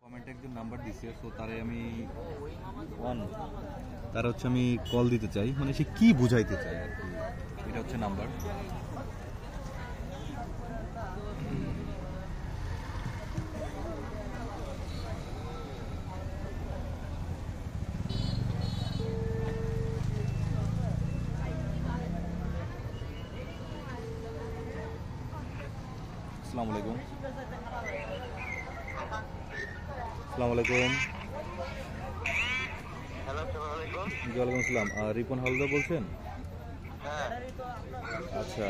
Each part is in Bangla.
কমেন্টে একজন নাম্বার দিছে, সো তারে আমি তার হচ্ছে আমি কল দিতে চাই, মানে সে কি বুঝাইতে চায় আর কি। এটা হচ্ছে নাম্বার। আসসালামু আলাইকুম। আসসালামু আলাইকুম। ওয়ালাইকুম আসসালাম। রিপন হালদার বলছেন? আচ্ছা,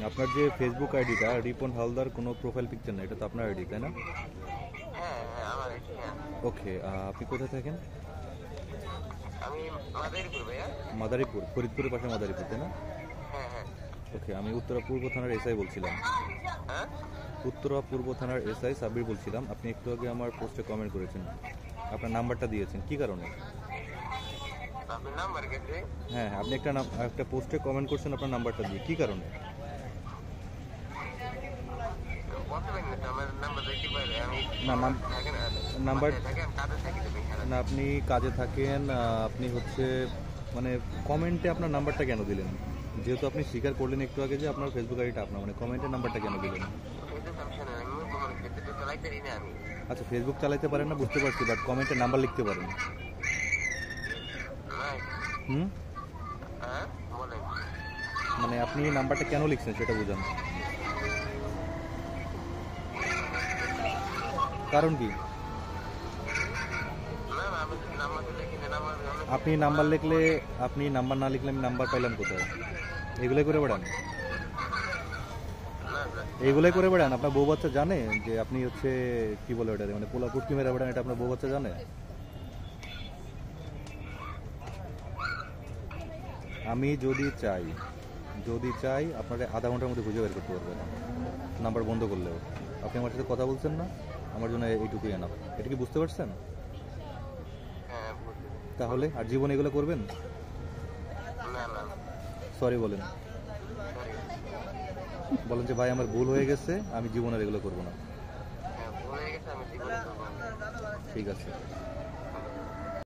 আপনার যে ফেসবুক আইডিটা রিপন হালদার কোনো প্রোফাইল পিকচার না, এটা তো আপনার আইডি তাই না? ওকে, আপনি কোথায় থাকেন? মাদারীপুর, ফরিদপুরের পাশে মাদারীপুর তাই না? ওকে, আমি উত্তরা পূর্ব থানার এসআই বলছিলাম। উত্তরা পূর্ব থানার এসআই সাব্বির বলছিলাম। আপনি একটু আগে আমার পোস্টে কমেন্ট করেছেন, আপনার নাম্বারটা দিয়েছেন, কি কারণে? হ্যাঁ, আপনি একটা পোস্টে কমেন্ট করছেন আপনার নাম্বারটা দিয়ে, কি কারণে? না নাম্বার না, আপনি কাজে থাকেন, আপনি হচ্ছে মানে কমেন্টে আপনার নাম্বারটা কেন দিলেন? যেহেতু আপনি স্বীকার করলেন একটু আগে যে আপনার ফেসবুক আইডিটা আপনার, মানে কমেন্টের নাম্বারটা কেন দিলেন? আচ্ছা, ফেসবুক চালাইতে পারেন না বুঝতে পারছি, বাট কমেন্টে নাম্বার লিখতে পারেন। মানে আপনি নাম্বারটা কেন লিখছেন সেটা বুঝান। কারণ কি? আপনি নাম্বার লিখলে, আপনি নাম্বার না লিখলে আমি নাম্বার পাইলাম কোথায়? এগুলোই করে বেড়ান, এইগুলোই করে বেড়ান। আপনার বউ বাচ্চা জানে যে আপনি হচ্ছে কি বলে ওটা, মানে পোলা পুটকি মেরে বেড়ান, এটা আপনার বউ বাচ্চা জানে? আমি যদি চাই আপনারা আধা ঘন্টার মধ্যে খুঁজে বের করতে পারবেন নাম্বার বন্ধ করলেও। আপনি আমার সাথে কথা বলছেন না, আমার জন্য এইটুকুই এনাফ। এটা কি বুঝতে পারছেন? তাহলে আর জীবন এগুলো করবেন? সরি বলেন, বলেন যে ভাই আমার ভুল হয়ে গেছে, আমি জীবন আর এগুলো করবো না। ঠিক আছে।